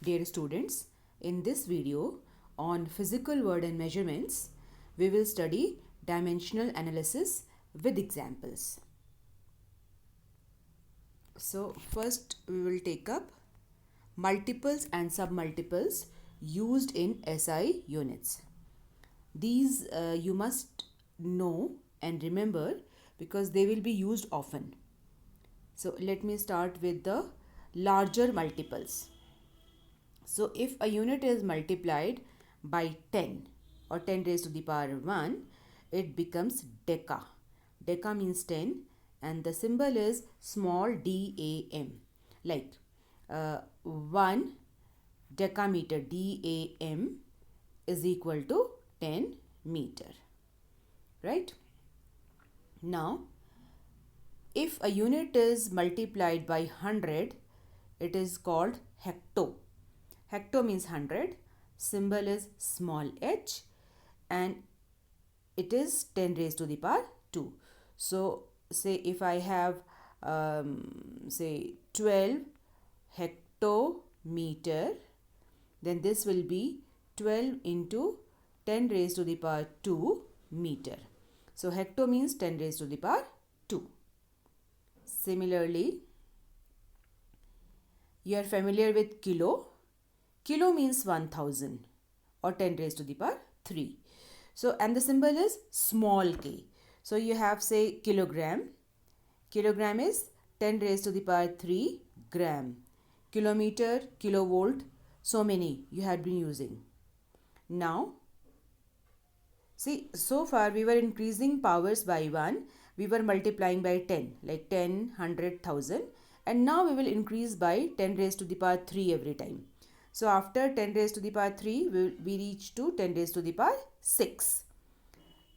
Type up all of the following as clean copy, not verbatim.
Dear students, in this video on physical word and measurements, we will study dimensional analysis with examples. So first we will take up multiples and submultiples used in SI units. These you must know and remember because they will be used often. So let me start with the larger multiples. So if a unit is multiplied by 10 or 10 raised to the power 1, it becomes deca. Deca means 10 and the symbol is small DAM. Like 1 decameter DAM is equal to 10 meter. Right? Now, if a unit is multiplied by 100, it is called hecto. Hecto means 100, symbol is small h and it is 10 raised to the power 2. So say if I have say 12 hectometer, then this will be 12 into 10 raised to the power 2 meter. So hecto means 10 raised to the power 2. Similarly, you are familiar with kilo. Kilo means 1000 or 10 raised to the power 3. So, and the symbol is small k. So, you have say kilogram. Kilogram is 10 raised to the power 3 gram. Kilometer, kilovolt, so many you had been using. Now, see, so far we were increasing powers by 1. We were multiplying by 10, like 10, 100, 1000. And now we will increase by 10 raised to the power 3 every time. So after 10 raised to the power 3, we reach to 10 raised to the power 6.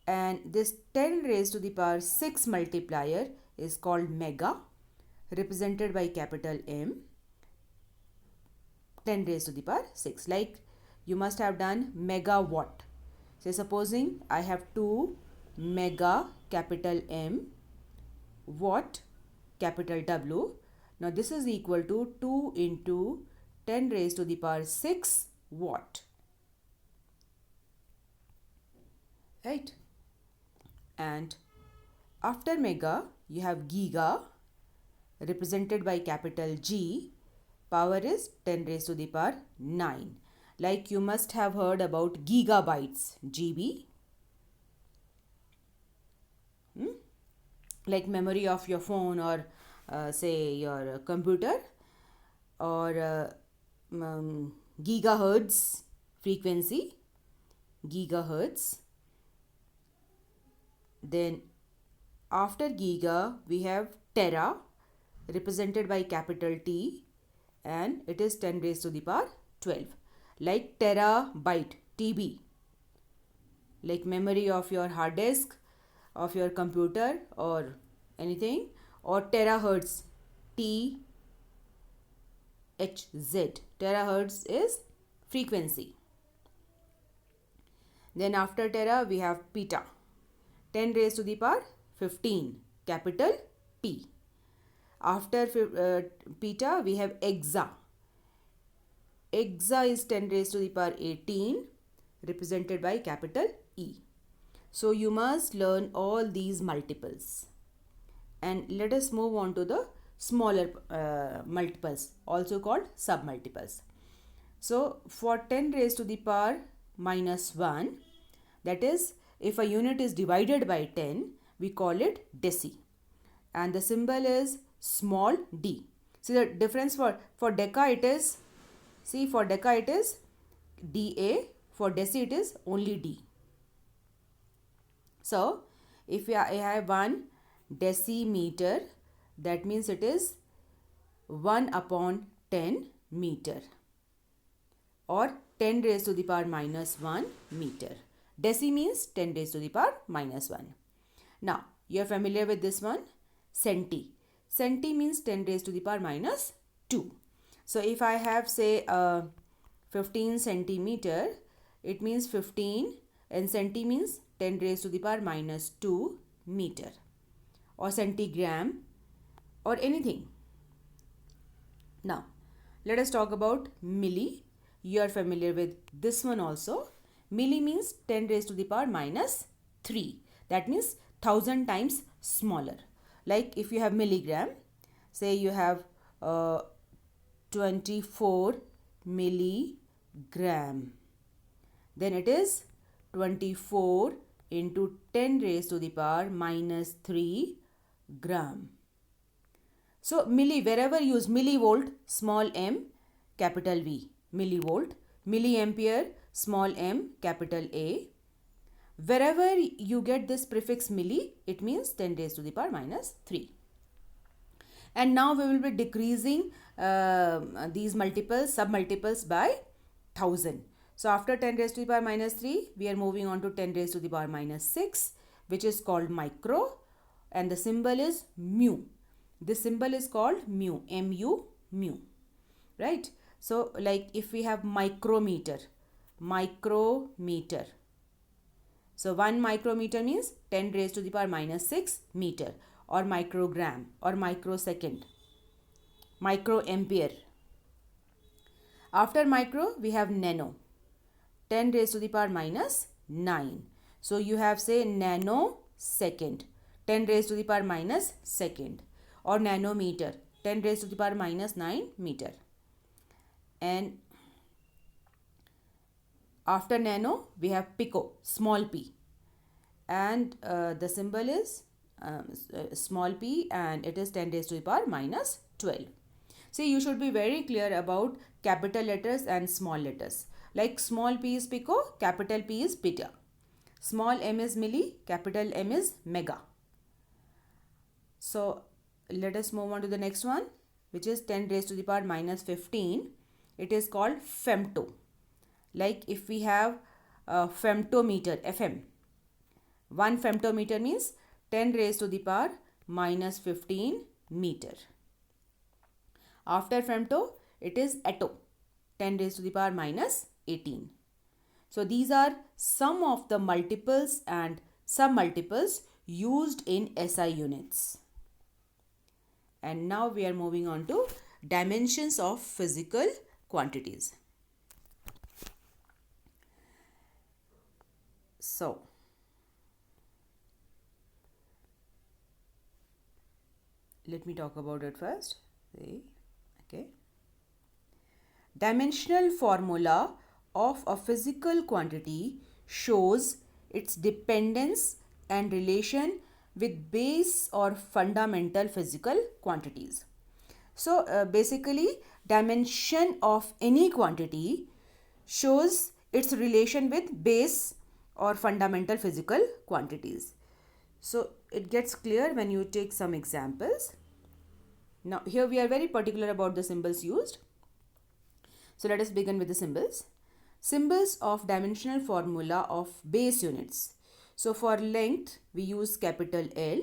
And this 10 raised to the power 6 multiplier is called mega, represented by capital M. 10 raised to the power 6. Like you must have done megawatt. So supposing I have 2 mega capital M watt capital W. Now this is equal to 2 into 10 raised to the power 6 watt. Right? And after mega, you have giga, represented by capital G. Power is 10 raised to the power 9. Like you must have heard about gigabytes, GB. Like memory of your phone or say your computer, or gigahertz frequency, gigahertz. Then after giga we have tera, represented by capital T, and it is 10 raised to the power 12. Like terabyte, TB, like memory of your hard disk of your computer or anything, or terahertz, THZ. Terahertz is frequency. Then after tera we have peta, 10 raised to the power 15, capital P. After peta we have exa. Exa is 10 raised to the power 18, represented by capital E. So you must learn all these multiples. And let us move on to the smaller multiples, also called submultiples. So for 10 raised to the power minus 1, that is, if a unit is divided by 10, we call it deci. And the symbol is small d. See the difference for deca it is, see for deca it is dA, for deci it is only d. So if I have 1 decimeter, that means it is 1 upon 10 meter, or 10 raised to the power minus 1 meter. Deci means 10 raised to the power minus 1. Now, you are familiar with this one, centi. Centi means 10 raised to the power minus 2. So, if I have say 15 centimeter, it means 15, and centi means 10 raised to the power minus 2 meter, or centigram, or anything. Now, let us talk about milli. You are familiar with this one also. Milli means 10 raised to the power minus 3. That means 1000 times smaller. Like if you have milligram, say you have 24 milligram, then it is 24 into 10 raised to the power minus 3 gram. So milli, wherever use millivolt, small m, capital V, millivolt, milliampere, small m, capital A. Wherever you get this prefix milli, it means 10 raised to the power minus 3. And now we will be decreasing these multiples, submultiples by 1000. So after 10 raised to the power minus 3, we are moving on to 10 raised to the power minus 6, which is called micro, and the symbol is mu. This symbol is called mu, mu, mu, right? So like if we have micrometer, micrometer. So 1 micrometer means 10 raised to the power minus 6 meter, or microgram, or microsecond, microampere. After micro, we have nano, 10 raised to the power minus 9. So you have say nanosecond, 10 raised to the power minus second, or nanometer, 10 raised to the power minus 9 meter. And after nano, we have pico, small p, and the symbol is small p, and it is 10 raised to the power minus 12. See, you should be very clear about capital letters and small letters. Like small p is pico, capital P is peta. Small m is milli, capital M is mega. So let us move on to the next one, which is 10 raised to the power minus 15. It is called femto. Like if we have femtometer, FM. 1 femtometer means 10 raised to the power minus 15 meter. After femto, it is atto, 10 raised to the power minus 18. So these are some of the multiples and submultiples used in SI units. And now we are moving on to dimensions of physical quantities. So let me talk about it first. Okay. Dimensional formula of a physical quantity shows its dependence and relation with base or fundamental physical quantities. So basically, dimension of any quantity shows its relation with base or fundamental physical quantities. So it gets clear when you take some examples. Now here we are very particular about the symbols used. So let us begin with the symbols. Symbols of dimensional formula of base units. So for length, we use capital L,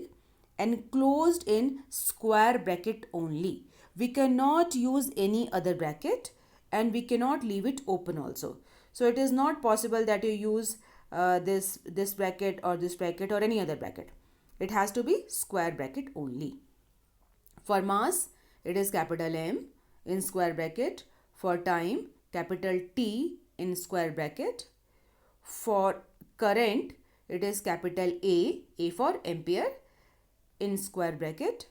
enclosed in square bracket only. We cannot use any other bracket, and we cannot leave it open also. So it is not possible that you use this bracket or this bracket or any other bracket. It has to be square bracket only. For mass, it is capital M in square bracket. For time, capital T in square bracket. For current, it is capital A for ampere in square bracket.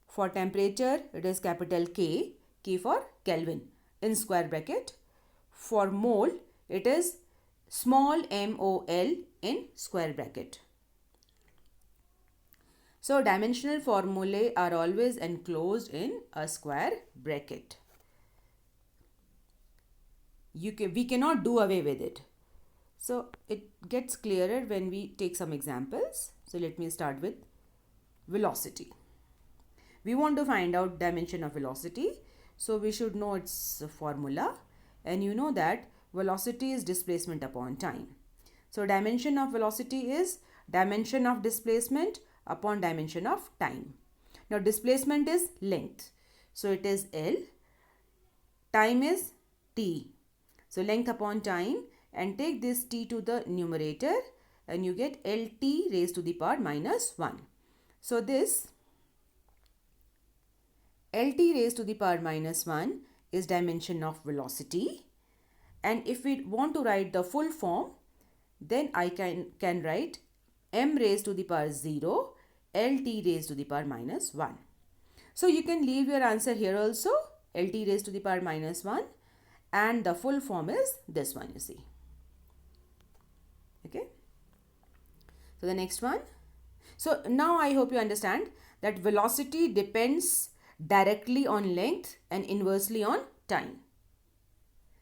For temperature, it is capital K for Kelvin in square bracket. For mole, it is small mol in square bracket. So dimensional formulae are always enclosed in a square bracket. We cannot do away with it. So it gets clearer when we take some examples. So let me start with velocity. We want to find out dimension of velocity. So we should know its formula. And you know that velocity is displacement upon time. So dimension of velocity is dimension of displacement upon dimension of time. Now displacement is length. So it is L. Time is T. So length upon time, and take this T to the numerator and you get LT raised to the power minus 1. So this LT raised to the power minus 1 is dimension of velocity. And if we want to write the full form, then I can write m raised to the power 0 lt raised to the power minus 1. So you can leave your answer here also, lt raised to the power minus 1, and the full form is this one, you see. Okay. So the next one. So now I hope you understand that velocity depends directly on length and inversely on time.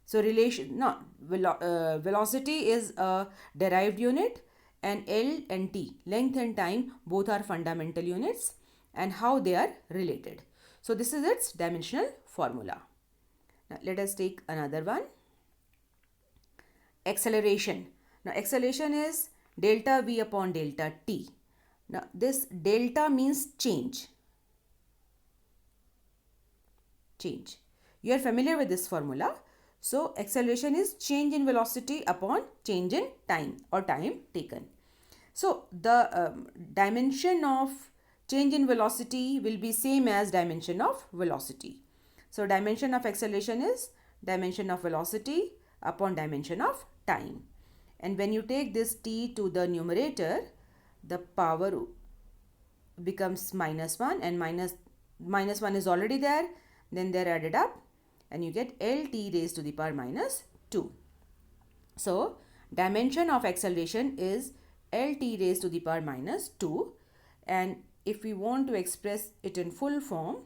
So velocity is a derived unit, and L and T, length and time, both are fundamental units, and how they are related. So this is its dimensional formula. Now let us take another one. Acceleration. Now acceleration is delta V upon delta T. Now this delta means change. You are familiar with this formula. So acceleration is change in velocity upon change in time or time taken. So the dimension of change in velocity will be same as dimension of velocity. So dimension of acceleration is dimension of velocity upon dimension of time. And when you take this t to the numerator, the power becomes minus 1, and minus 1 is already there. Then they are added up and you get lt raised to the power minus 2. So dimension of acceleration is lt raised to the power minus 2. And if we want to express it in full form,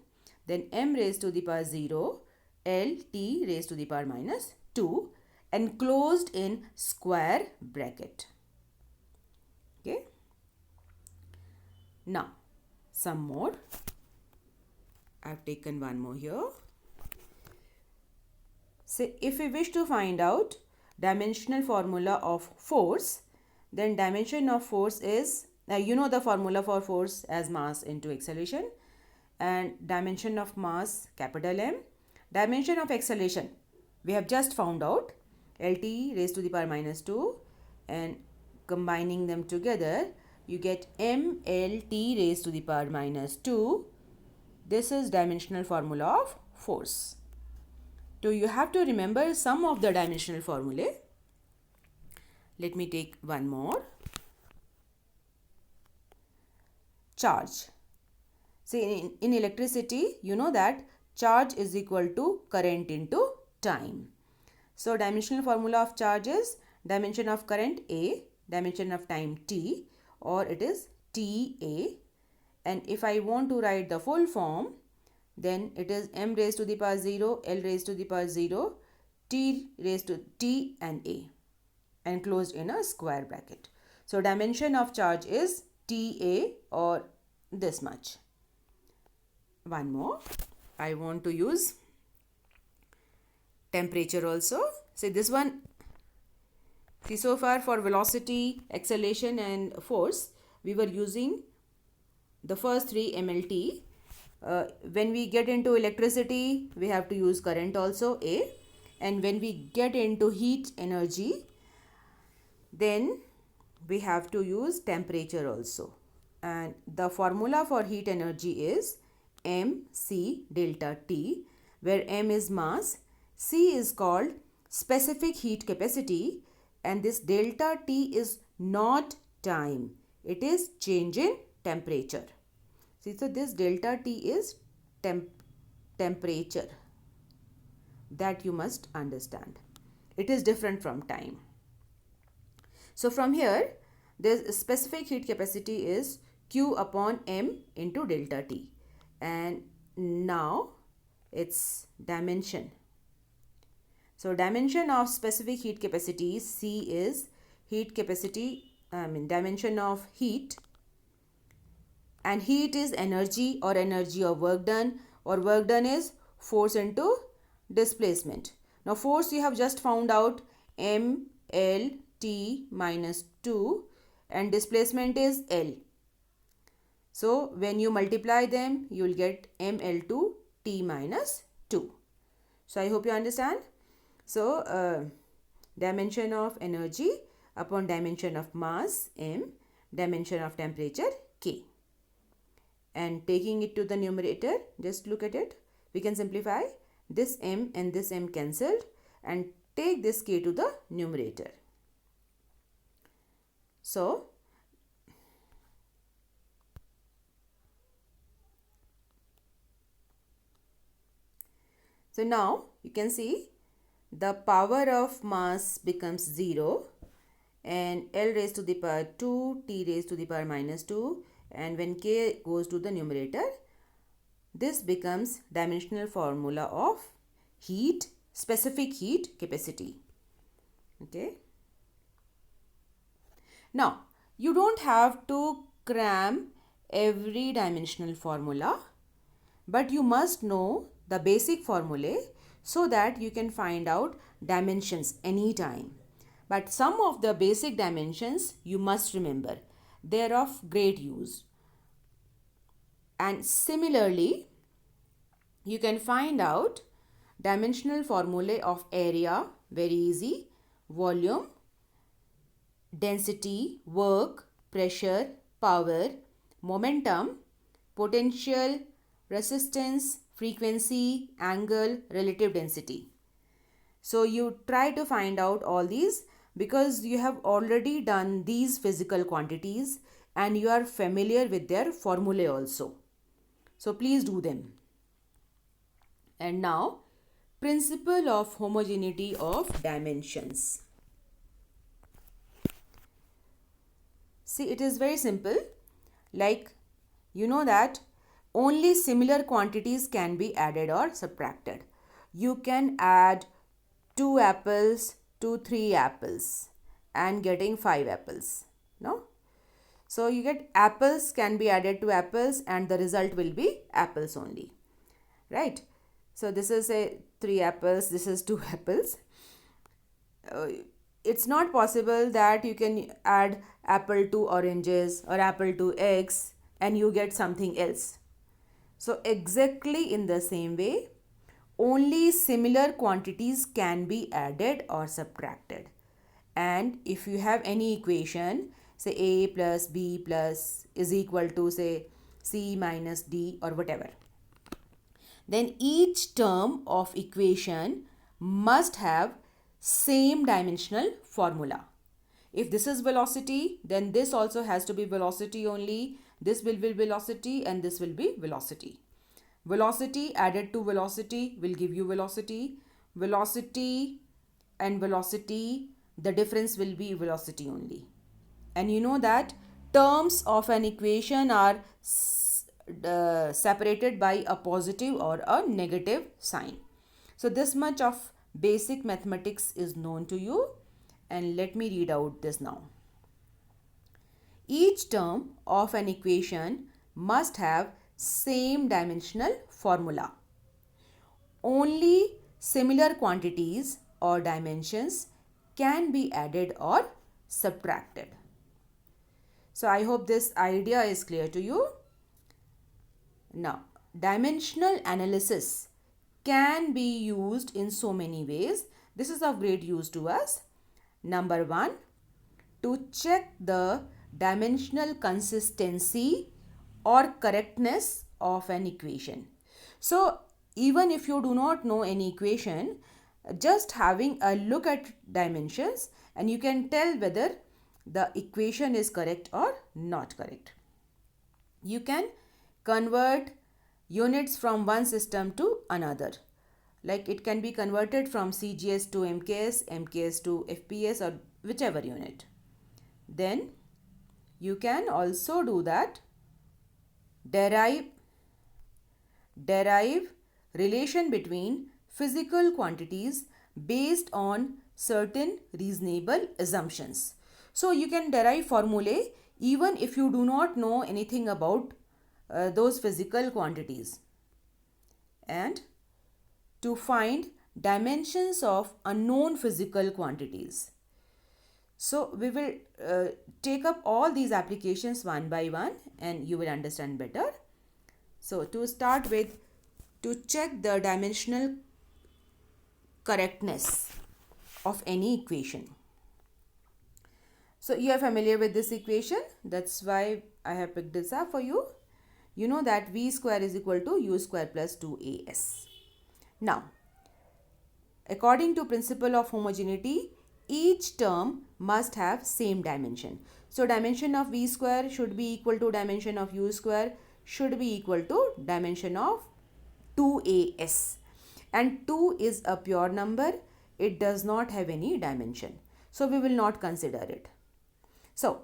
then m raised to the power 0 lt raised to the power minus 2 enclosed in square bracket. Okay. Now some more. I have taken one more here. So if we wish to find out dimensional formula of force, then dimension of force is, you know the formula for force as mass into acceleration, and dimension of mass capital M. Dimension of acceleration we have just found out, lt raised to the power minus 2, and combining them together you get mlt raised to the power minus 2. This is dimensional formula of force. So you have to remember some of the dimensional formulae. Let me take one more. Charge. See, in electricity, you know that charge is equal to current into time. So dimensional formula of charge is dimension of current A, dimension of time T, or it is TA. And if I want to write the full form, then it is m raised to the power 0, L raised to the power 0, T raised to T and A, enclosed in a square bracket. So dimension of charge is TA, or this much. One more. I want to use temperature also. See this one. See, so far for velocity, acceleration and force, we were using the first three MLT. When we get into electricity, we have to use current also, A. And when we get into heat energy, then we have to use temperature also. And the formula for heat energy is mc delta T, where m is mass, c is called specific heat capacity, and this delta T is not time. It is change in temperature. See, so this delta T is temperature. That you must understand. It is different from time. So from here, this specific heat capacity is Q upon M into delta T. And now its dimension. So dimension of specific heat capacity C is heat capacity, dimension of heat. And heat is energy, or energy of work done, or work done is force into displacement. Now force you have just found out, M L T minus 2, and displacement is L. So when you multiply them, you will get ML2 T minus 2. So I hope you understand. So dimension of energy upon dimension of mass M, dimension of temperature K. And taking it to the numerator, just look at it. We can simplify. this m and this m cancelled, and take this k to the numerator. So now you can see the power of mass becomes 0, and L raised to the power 2, T raised to the power minus 2, and when K goes to the numerator, this becomes dimensional formula of heat, specific heat capacity. Okay. Now, you don't have to cram every dimensional formula, but you must know the basic formulae so that you can find out dimensions anytime. But some of the basic dimensions you must remember. They are of great use. And similarly, you can find out dimensional formulae of area, very easy, volume, density, work, pressure, power, momentum, potential, resistance, frequency, angle, relative density. So you try to find out all these because you have already done these physical quantities and you are familiar with their formulae also. So please do them. And now, principle of homogeneity of dimensions. See, it is very simple. Like, you know that only similar quantities can be added or subtracted. You can add 2 apples to 3 apples and getting 5 apples. No? So you get apples can be added to apples and the result will be apples only. Right? So this is a 3 apples, this is 2 apples. It's not possible that you can add apple to oranges or apple to eggs and you get something else. So exactly in the same way, only similar quantities can be added or subtracted. And if you have any equation, say A plus B plus is equal to say C minus D or whatever, then each term of equation must have same dimensional formula. If this is velocity, then this also has to be velocity only. This will be velocity and this will be velocity. Velocity added to velocity will give you velocity. Velocity and velocity, the difference will be velocity only. And you know that terms of an equation are separated by a positive or a negative sign. So this much of basic mathematics is known to you, and let me read out this now. Each term of an equation must have same dimensional formula. Only similar quantities or dimensions can be added or subtracted. So I hope this idea is clear to you. Now, dimensional analysis can be used in so many ways. This is of great use to us. Number 1, to check the dimensional consistency or correctness of an equation. So even if you do not know any equation, just having a look at dimensions and you can tell whether the equation is correct or not correct. You can convert units from one system to another. Like it can be converted from CGS to MKS, MKS to FPS or whichever unit. Then you can also do that, derive relation between physical quantities based on certain reasonable assumptions. So you can derive formulae even if you do not know anything about those physical quantities, and to find dimensions of unknown physical quantities. So we will take up all these applications one by one and you will understand better. So to start with, to check the dimensional correctness of any equation. So you are familiar with this equation. That's why I have picked this up for you. You know that V square is equal to U square plus 2AS. Now, according to principle of homogeneity, each term must have same dimension. So dimension of v square should be equal to dimension of u square should be equal to dimension of 2as. And 2 is a pure number. It does not have any dimension. So we will not consider it. So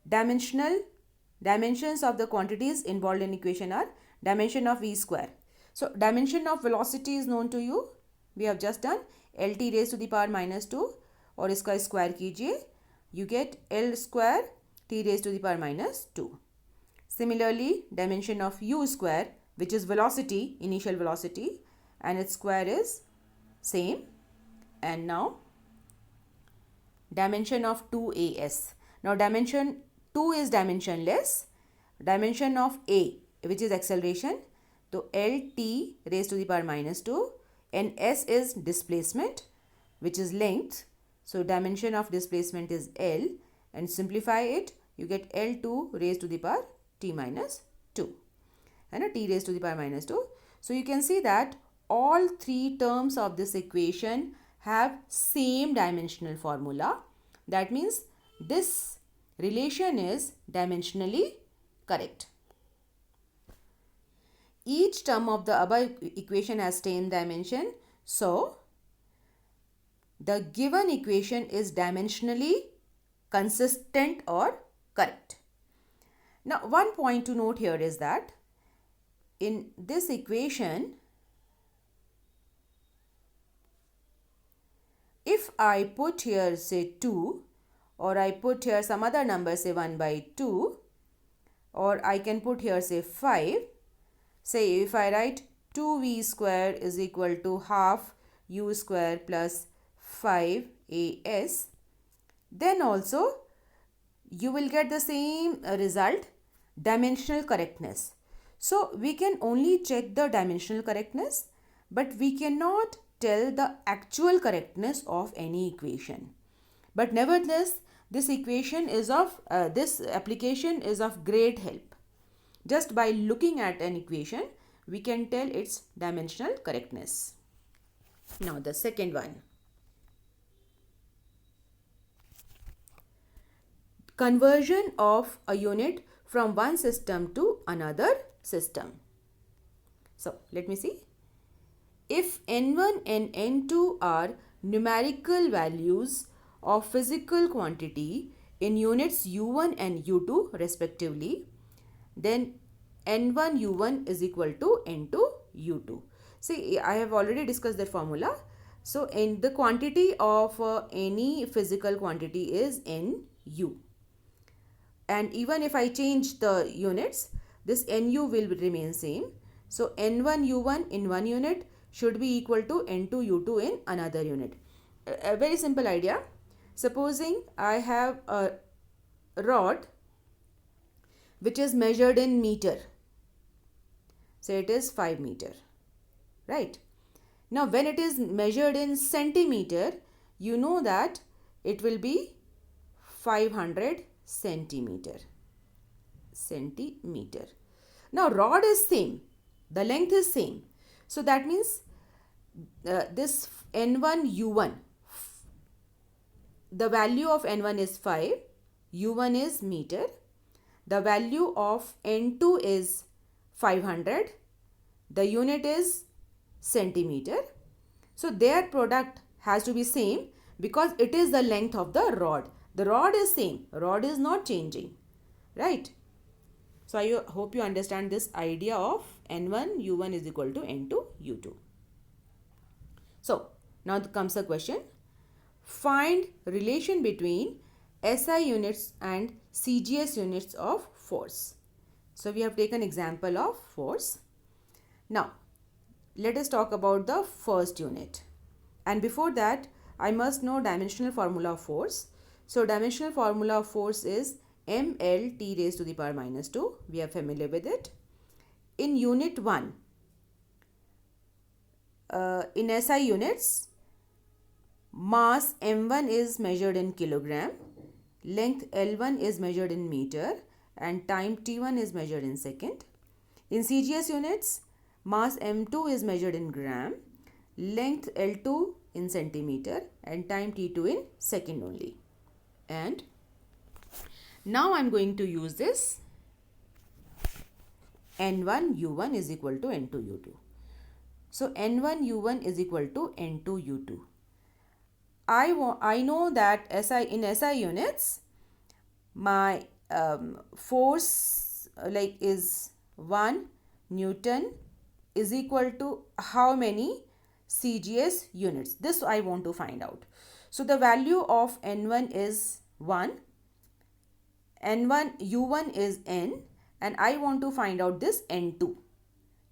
dimensions of the quantities involved in equation are dimension of v square. So dimension of velocity is known to you. We have just done lt raised to the power minus 2 और इसका square कीजिए, you get L square t raised to the power minus 2. Similarly, dimension of u square, which is velocity, initial velocity, and its square is same. And now dimension of 2as. Now dimension 2 is dimensionless. Dimension of a, which is acceleration, so lt raised to the power minus 2, and s is displacement, which is length. So dimension of displacement is L, and simplify it, you get L2 raised to the power t minus 2 and a t raised to the power minus 2. So you can see that all three terms of this equation have same dimensional formula. That means this relation is dimensionally correct. Each term of the above equation has same dimension. So the given equation is dimensionally consistent or correct. Now, one point to note here is that in this equation, if I put here say 2, or I put here some other number say 1 by 2, or I can put here say 5, say if I write 2v square is equal to half u square plus 5as, then also you will get the same result, dimensional correctness. So we can only check the dimensional correctness, but we cannot tell the actual correctness of any equation. But nevertheless, this equation is of this application is of great help. Just by looking at an equation, we can tell its dimensional correctness. Now the second one. Conversion of a unit from one system to another system. So let me see. If n1 and n2 are numerical values of physical quantity in units u1 and u2 respectively, then n1 u1 is equal to n2 u2. See, I have already discussed that formula. So in the quantity of any physical quantity is nu. And even if I change the units, this nu will remain same. So n1 u1 in one unit should be equal to n2 u2 in another unit. A very simple idea. Supposing I have a rod which is measured in meter. Say it is 5 meter. Right. Now when it is measured in centimeter, you know that it will be 500 centimeter. Now rod is same, the length is same. So that means this n1 u1, the value of n1 is 5, u1 is meter, the value of n2 is 500, the unit is centimeter. So their product has to be same because it is the length of the rod. The rod is same, rod is not changing, right? So I hope you understand this idea of n1 u1 is equal to n2 u2. So now comes the question. Find relation between SI units and CGS units of force. So we have taken example of force. Now let us talk about the first unit. And before that, I must know dimensional formula of force. So dimensional formula of force is ml t raised to the power minus 2. We are familiar with it. In unit 1, in SI units, mass m1 is measured in kilogram, length L1 is measured in meter, and time t1 is measured in second. In CGS units, mass m2 is measured in gram, length L2 in centimeter and time T2 in second only. And now I'm going to use this N1 U1 is equal to N2 U2. So N1 U1 is equal to N2 U2. I know that in SI units, my force is 1 Newton is equal to how many CGS units. This I want to find out. So the value of N1 is 1, N1 U1 is N, and I want to find out this N2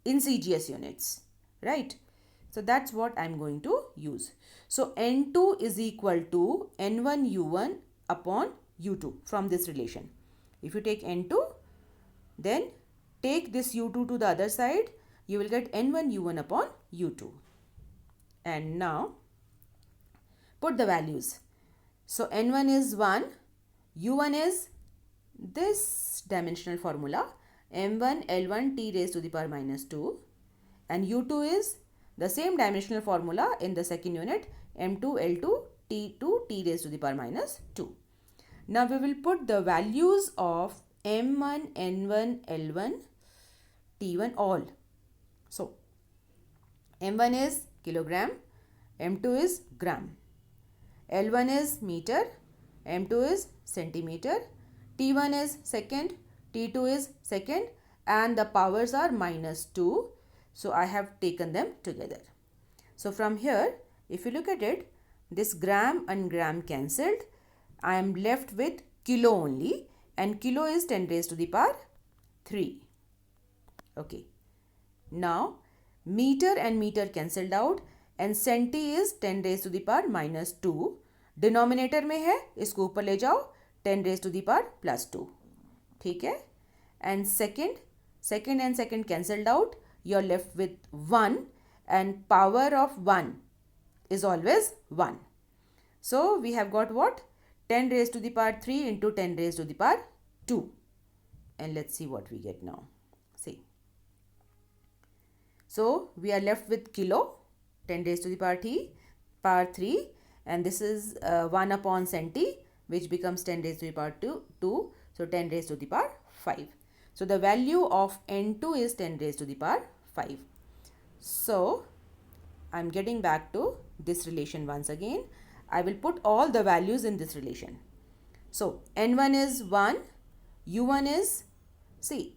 in CGS units, right? So that's what I'm going to use. So N2 is equal to N1 U1 upon U2 from this relation. If you take N2, then take this U2 to the other side, you will get N1 U1 upon U2. And now put the values. So N1 is 1, U1 is this dimensional formula, M1 L1 T raised to the power minus 2, and U2 is the same dimensional formula in the second unit, M2 L2 T2 T raised to the power minus 2. Now we will put the values of M1, N1, L1, T1 all. So M1 is kilogram, M2 is gram, L1 is meter, M2 is centimeter, T1 is second, T2 is second, and the powers are minus 2. So I have taken them together. So from here, if you look at it, this gram and gram cancelled. I am left with kilo only, and kilo is 10 raised to the power 3. Okay. Now meter and meter cancelled out, and centi is 10 raised to the power minus 2. Denominator में है, इसको ऊपर ले जाओ, 10 raised to the power plus 2. ठीक है. And second and second cancelled out, you are left with 1, and power of 1 is always 1. So we have got what? 10 raised to the power 3 into 10 raised to the power 2. And let's see what we get now. See. So we are left with kilo, 10 raised to the power 3, and this is 1 upon centi, which becomes 10 raised to the power 2. So 10 raised to the power 5. So the value of N2 is 10 raised to the power 5. So I'm getting back to this relation once again. I will put all the values in this relation. So N1 is 1, U1 is, see,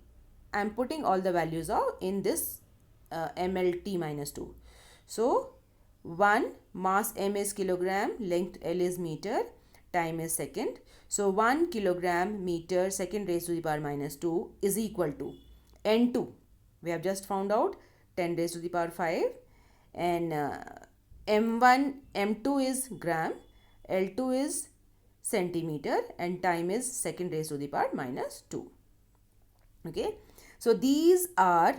I'm putting all the values in this MLT minus 2. So 1, mass M is kilogram, length L is meter, time is second. So 1 kilogram meter second raised to the power minus 2 is equal to N2. We have just found out 10 raised to the power 5, and M2 is gram, L2 is centimeter, and time is second raised to the power minus 2. Okay. So these are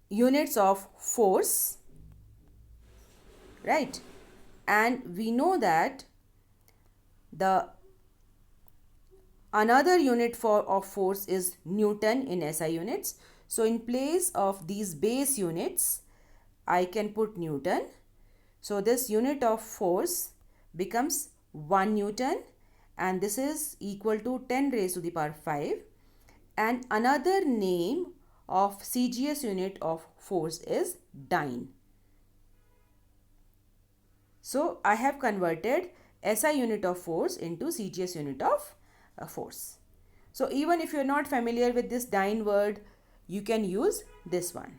units of force, right? And we know that the another unit of force is Newton in SI units. So in place of these base units, I can put Newton. So this unit of force becomes 1 Newton, and this is equal to 10 raised to the power 5. And another name of CGS unit of force is dyne. So I have converted SI unit of force into CGS unit of force. So even if you are not familiar with this dyne word, you can use this one.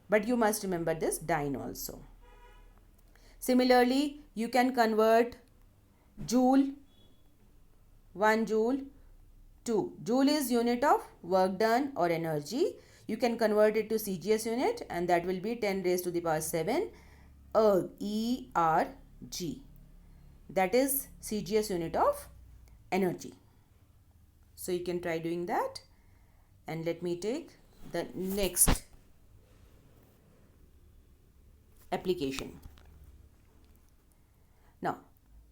But you must remember this dyne also. Similarly, you can convert joule, 1 joule, 2. Joule is unit of work done or energy. You can convert it to CGS unit, and that will be 10 raised to the power 7 ERG. That is CGS unit of energy. So you can try doing that. And let me take the next application. Now,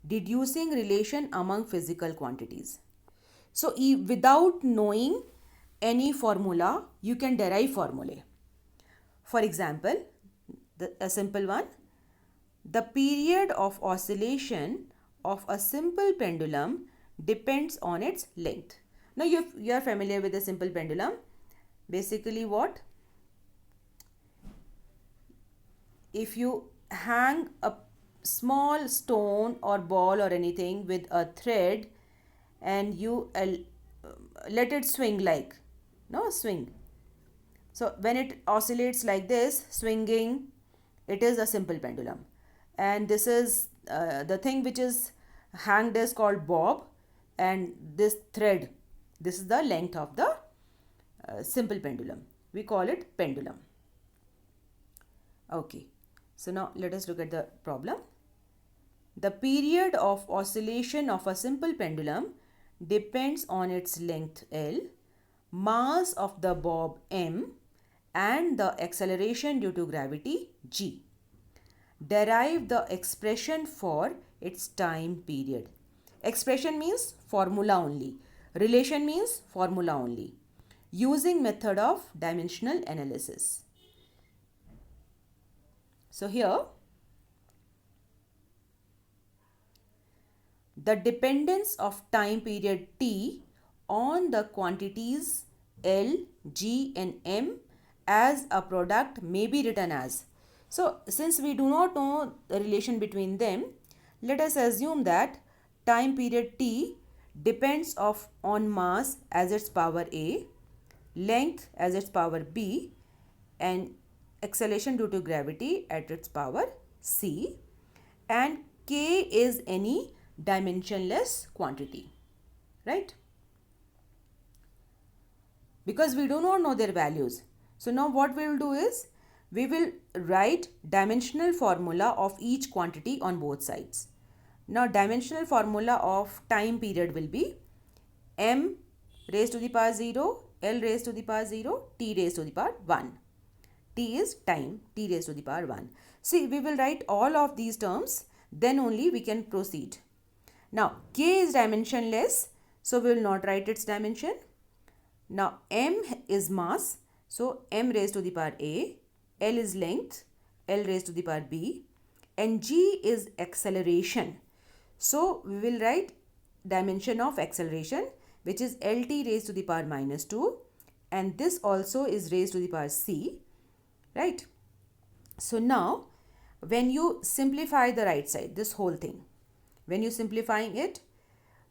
deducing relation among physical quantities. So without knowing any formula, you can derive formulae. For example, a simple one, The period of oscillation of a simple pendulum depends on its length. Now you are familiar with the simple pendulum. Basically what? If you hang a small stone or ball or anything with a thread and you let it swing like, no, swing. So when it oscillates like this, swinging, it is a simple pendulum. And this is the thing which is hanged is called bob, and this thread, this is the length of the simple pendulum. We call it pendulum. Okay, so now let us look at the problem. The period of oscillation of a simple pendulum depends on its length L, mass of the bob m, and the acceleration due to gravity g. Derive the expression for its time period. Expression means formula only. Relation means formula only. Using method of dimensional analysis. So here, the dependence of time period t on the quantities L, G and M as a product may be written as. So since we do not know the relation between them, let us assume that time period t depends on mass as its power a, length as its power b, and acceleration due to gravity at its power c, and k is any dimensionless quantity, right? Because we do not know their values. So now what we will do is, we will write dimensional formula of each quantity on both sides. Now dimensional formula of time period will be m raised to the power 0, L raised to the power 0, t raised to the power 1. T is time, t raised to the power 1. See, we will write all of these terms, then only we can proceed. Now k is dimensionless, so we will not write its dimension. Now m is mass, so m raised to the power a, L is length, L raised to the power b, and g is acceleration. So we will write dimension of acceleration, which is Lt raised to the power minus 2, and this also is raised to the power c, right? So now when you simplify the right side, this whole thing, when you simplifying it,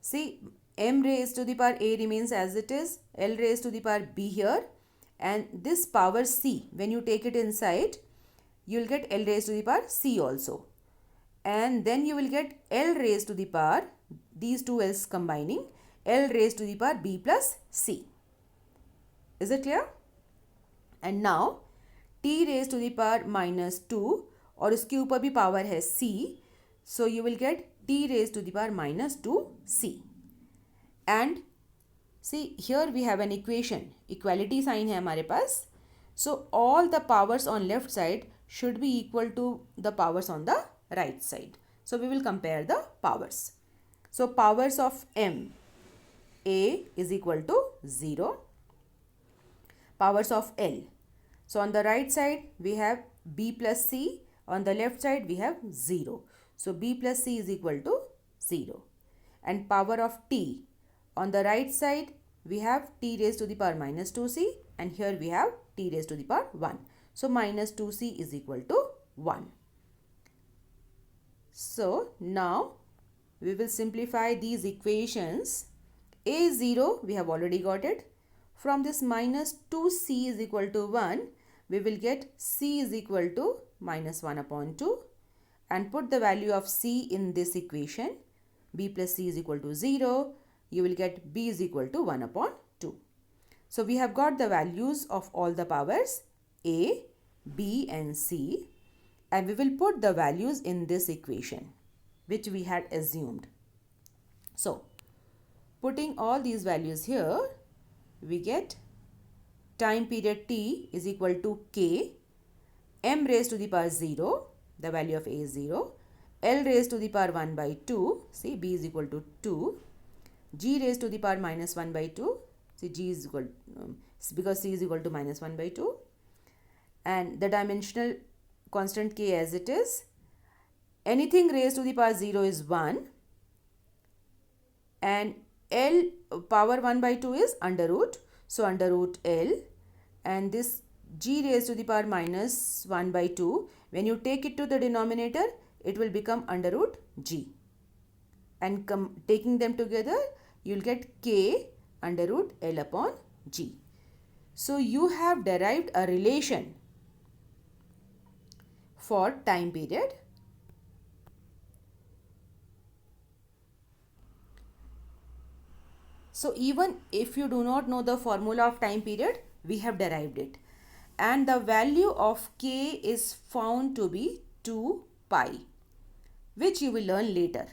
see, m raised to the power a remains as it is, L raised to the power b here, and this power c, when you take it inside, you will get L raised to the power c also, and then you will get L raised to the power, these two L's combining, L raised to the power b plus c. Is it clear? And now t raised to the power minus 2, और उसके ऊपर भी power है c, so you will get t raised to the power minus 2c. And see, here we have an equation, equality sign है हमारे पास, so all the powers on left side should be equal to the powers on the right side. So we will compare the powers. So powers of m, a is equal to 0, powers of L, so on the right side we have b plus c, on the left side we have 0, so b plus c is equal to 0, and power of t, on the right side we have t raised to the power minus 2c, and here we have t raised to the power 1, so minus 2c is equal to 1. So now we will simplify these equations. A 0 we have already got it. From this minus 2c is equal to 1, we will get c is equal to minus 1 upon 2, and put the value of c in this equation. B plus c is equal to 0. You will get b is equal to 1 upon 2. So we have got the values of all the powers a, b and c, and we will put the values in this equation which we had assumed. So putting all these values here, we get time period t is equal to k, m raised to the power 0, the value of a is 0, L raised to the power 1 by 2, see b is equal to 2, g raised to the power minus 1 by 2, see g is equal, because c is equal to minus 1 by 2, and the dimensional constant k as it is, anything raised to the power 0 is 1, and L power 1 by 2 is under root, so under root L, and this g raised to the power minus 1 by 2, when you take it to the denominator, it will become under root g, and taking them together, you will get k under root L upon g. So you have derived a relation for time period. So even if you do not know the formula of time period, we have derived it. And the value of k is found to be 2 pi, which you will learn later.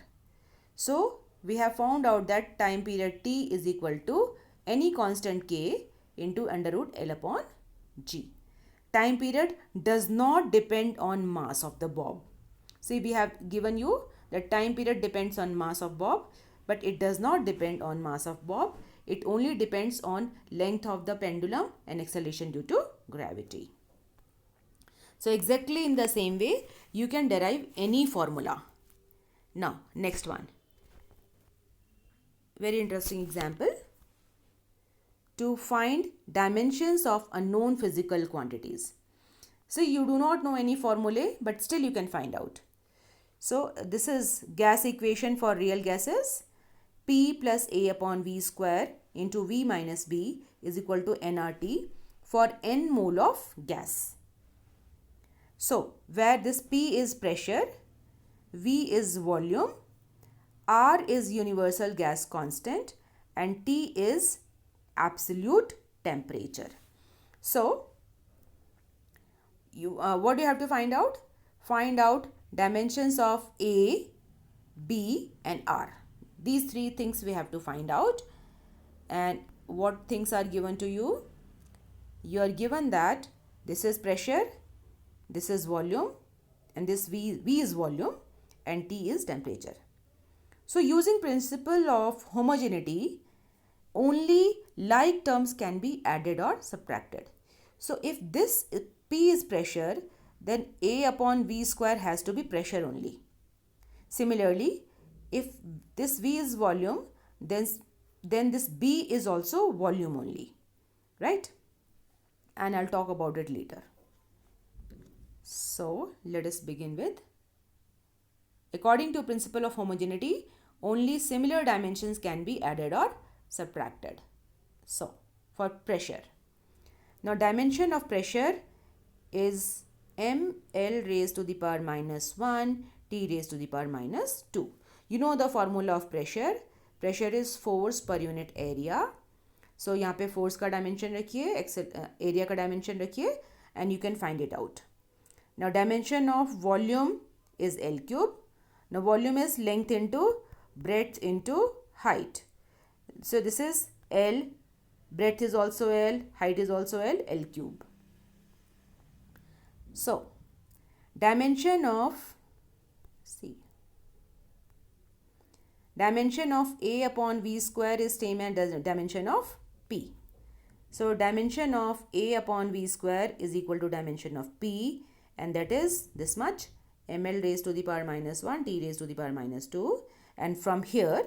So we have found out that time period t is equal to any constant k into under root L upon g. Time period does not depend on mass of the bob. See, we have given you that time period depends on mass of bob, but it does not depend on mass of bob. It only depends on length of the pendulum and acceleration due to gravity. So exactly in the same way, you can derive any formula. Now, next one. Very interesting example. To find dimensions of unknown physical quantities. So you do not know any formulae, but still you can find out. So this is gas equation for real gases. P plus A upon V square into V minus B is equal to nRT for n mole of gas. So where this P is pressure, V is volume, R is universal gas constant, and T is absolute temperature. So what do you have to find out? Find out dimensions of A, B and R. These three things we have to find out. And what things are given to you? You are given that this is pressure, this is volume, and this V is volume, and T is temperature. So using principle of homogeneity, only like terms can be added or subtracted. So if this P is pressure, then A upon V square has to be pressure only. Similarly, if this V is volume, then this B is also volume only, right? And I'll talk about it later. So let us begin with, according to principle of homogeneity, only similar dimensions can be added or subtracted. So for pressure, now dimension of pressure is ml raised to the power minus 1 t raised to the power minus 2. You know the formula of pressure. Pressure is force per unit area. So यहाँ पे force का dimension रखिए, area का dimension रखिए, and you can find it out. Now dimension of volume is L cube. Now volume is length into breadth into height. So this is L, breadth is also L, height is also L, L cube. So dimension of A upon V square is same as dimension of P. So dimension of A upon V square is equal to dimension of P, and that is this much, ml raised to the power minus 1 t raised to the power minus 2. And from here,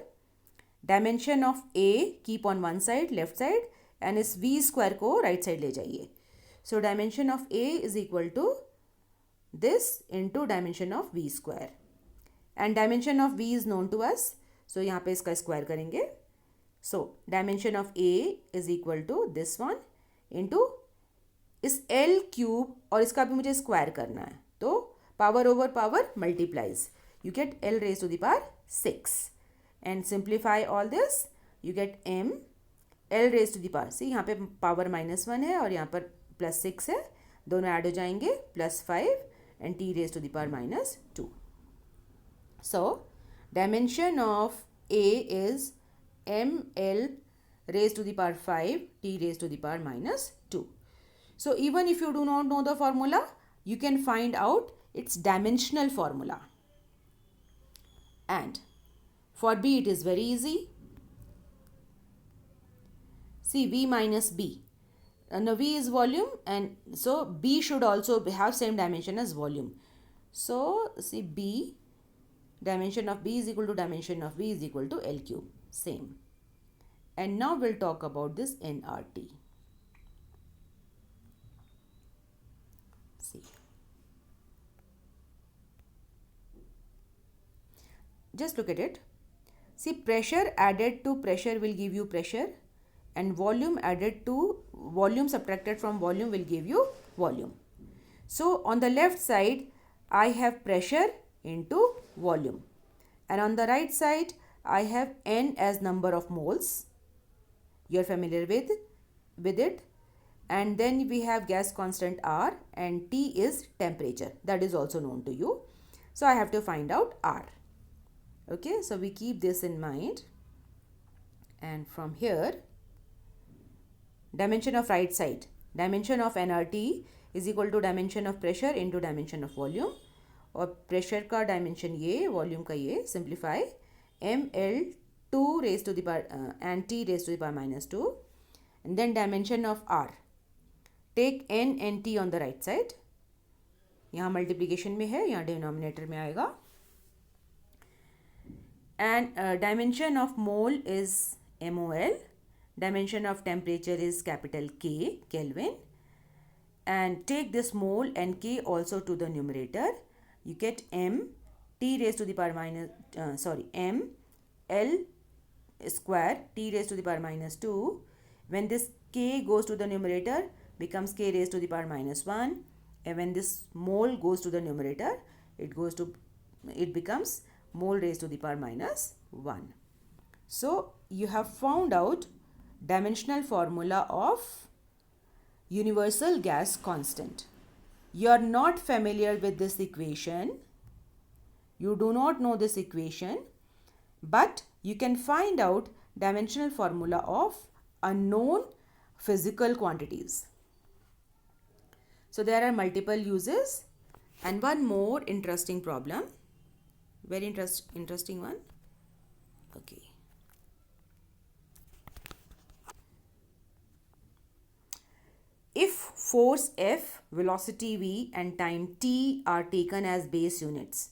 dimension of A keep on one side, left side, and is V square को right side ले जाइए. So dimension of A is equal to this into dimension of V square, and dimension of V is known to us. So यहाँ पे इसका square करेंगे. So dimension of A is equal to this one into इस L cube, और इसका भी मुझे square करना है, तो power over power multiplies. You get L raised to the power 6, and simplify all this. You get m L raised to the power. See यहाँ पे power minus 1 है और यहाँ पर plus 6 है, दोनों ऐड हो जाएंगे, plus 5 and t raised to the power minus 2. So dimension of A is ml raised to the power 5 t raised to the power minus 2. So even if you do not know the formula, you can find out its dimensional formula. And for B it is very easy. See, V minus B. Now V is volume, and so B should also have same dimension as volume. So see, B dimension of B is equal to dimension of V is equal to L cube. Same. And now we'll talk about this nRT. See. Just look at it. See, pressure added to pressure will give you pressure, and volume added to volume subtracted from volume will give you volume. So on the left side, I have pressure into volume, and on the right side, I have N as number of moles. You're familiar with it. And then we have gas constant R, and T is temperature. That is also known to you. So I have to find out R. Okay, so we keep this in mind. And from here, dimension of right side, dimension of nRT is equal to dimension of pressure into dimension of volume. और pressure का dimension ये, volume का ये, simplify ml2 raised to the power and t raised to the power minus 2, and then dimension of r, take n and t on the right side. यहाँ multiplication में है, यहाँ denominator में आएगा. And dimension of mole is mol, dimension of temperature is capital K, Kelvin, and take this mole and K also to the numerator. You get m t raised to the power minus m l square t raised to the power minus 2. When this K goes to the numerator, becomes K raised to the power minus 1, and when this mole goes to the numerator, it becomes mole raised to the power minus 1. So you have found out dimensional formula of universal gas constant. You are not familiar with this equation. You do not know this equation, but you can find out dimensional formula of unknown physical quantities. So there are multiple uses, and one more interesting problem. Very interesting one. Okay. If force F, velocity V, and time T are taken as base units.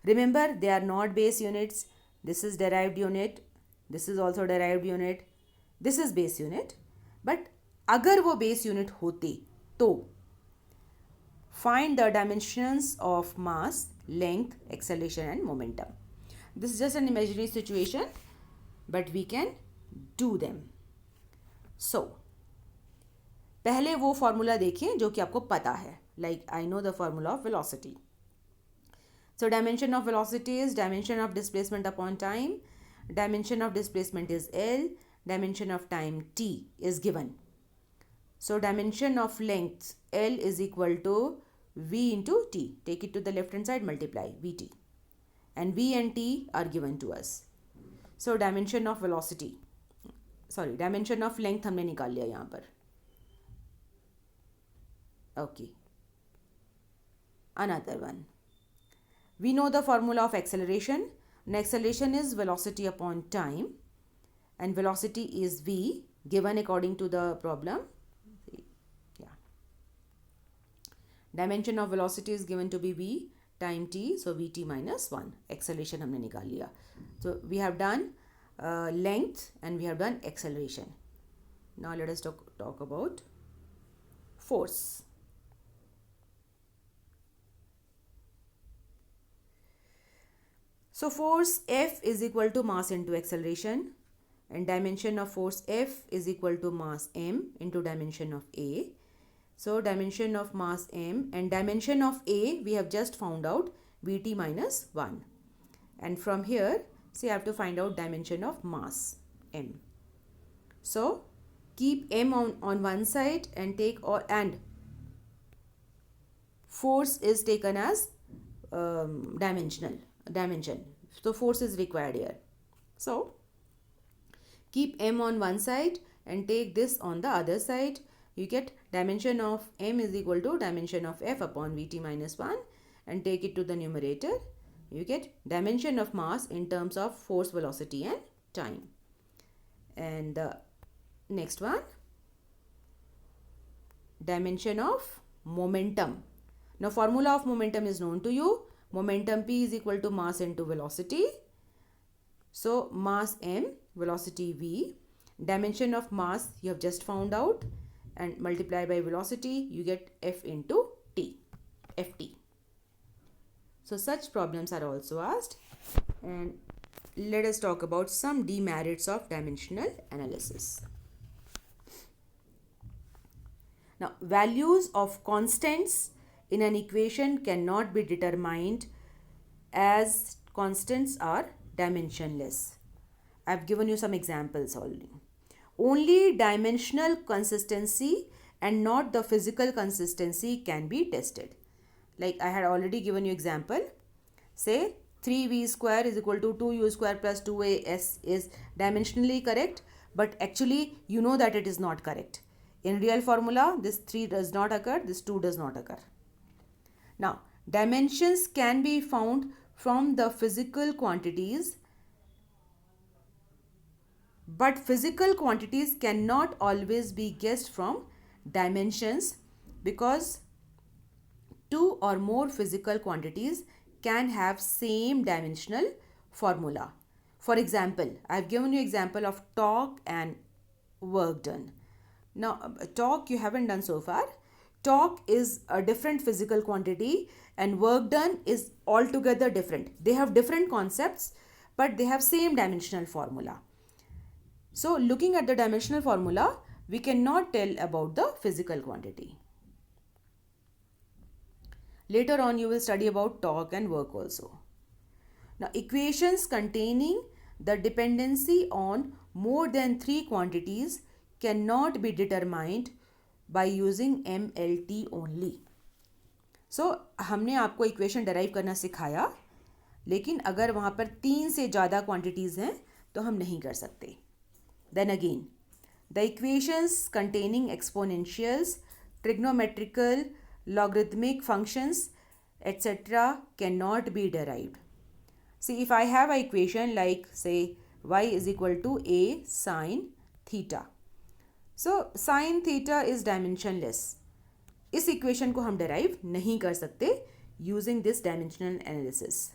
Remember, they are not base units. This is derived unit. This is also derived unit. This is base unit. But अगर वो base unit होते तो find the dimensions of mass, length, acceleration and momentum. This is just an imaginary situation, but we can do them. So, पहले वो formula देखें जो कि आपको पता है. Like I know the formula of velocity. So dimension of velocity is dimension of displacement upon time. Dimension of displacement is L. Dimension of time T is given. So dimension of length L is equal to V into T. Take it to the left hand side, multiply Vt. And V and T are given to us. So dimension of velocity, dimension of length हमने निकाल लिया यहाँ पर. Okay. Another one. We know the formula of acceleration. And acceleration is velocity upon time. And velocity is V given according to the problem. Yeah. Dimension of velocity is given to be V time t. So Vt minus 1. Acceleration हमने निकाल लिया. So we have done length and we have done acceleration. Now let us talk about force. So force F is equal to mass into acceleration, and dimension of force F is equal to mass m into dimension of A. So dimension of mass m and dimension of A we have just found out Vt minus 1. And from here, see, I have to find out dimension of mass m. So keep m on one side and and force is taken as dimension. So force is required here. So keep m on one side and take this on the other side. You get dimension of m is equal to dimension of F upon Vt minus 1, and take it to the numerator. You get dimension of mass in terms of force, velocity and time. And the next one, dimension of momentum. Now formula of momentum is known to you, momentum P is equal to mass into velocity. So mass M, velocity V, dimension of mass you have just found out, and multiply by velocity, you get F into T, Ft. So such problems are also asked. And let us talk about some demerits of dimensional analysis. Now, values of constants in an equation cannot be determined as constants are dimensionless. I've given you some examples already. Only dimensional consistency and not the physical consistency can be tested. Like I had already given you example. Say 3v square is equal to 2u square plus 2as is dimensionally correct, but actually you know that it is not correct. In real formula, this 3 does not occur, this 2 does not occur. Now, dimensions can be found from the physical quantities, but physical quantities cannot always be guessed from dimensions, because two or more physical quantities can have same dimensional formula. For example, I have given you example of torque and work done. Now, torque you haven't done so far. Torque is a different physical quantity and work done is altogether different. They have different concepts, but they have same dimensional formula. So, looking at the dimensional formula, we cannot tell about the physical quantity. Later on, you will study about torque and work also. Now, equations containing the dependency on more than 3 quantities cannot be determined by using MLT only. So, हमने आपको equation derive करना सिखाया, लेकिन अगर वहाँ पर 3 से ज़्यादा क्वांटिटीज़ हैं तो हम नहीं कर सकते. Then again, the equations containing exponentials, trigonometrical, logarithmic functions, etc. cannot be derived. See, if I have an equation like say y is equal to a sine theta. So, sine theta is dimensionless. इस equation को हम derive नहीं कर सकते using this dimensional analysis.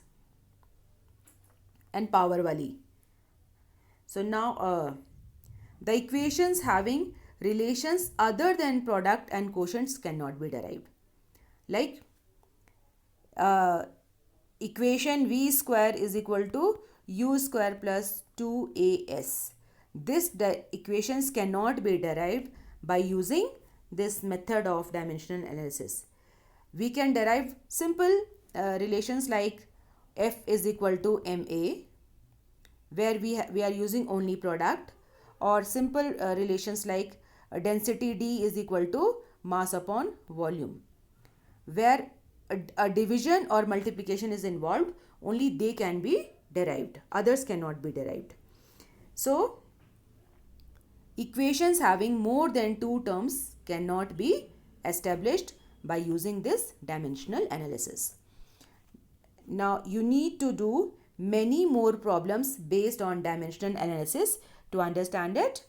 And power वाली. So now the equations having relations other than product and quotients cannot be derived. Like equation v square is equal to u square plus 2as. This equations cannot be derived by using this method of dimensional analysis. We can derive simple relations like f is equal to ma, where we are using only product, or simple relations like density D is equal to mass upon volume, where a division or multiplication is involved, only they can be derived, others cannot be derived. So, equations having more than 2 terms cannot be established by using this dimensional analysis. Now, you need to do many more problems based on dimensional analysis to understand it.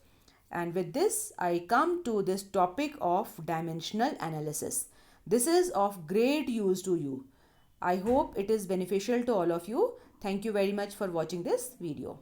And with this, I come to this topic of dimensional analysis. This is of great use to you. I hope it is beneficial to all of you. Thank you very much for watching this video.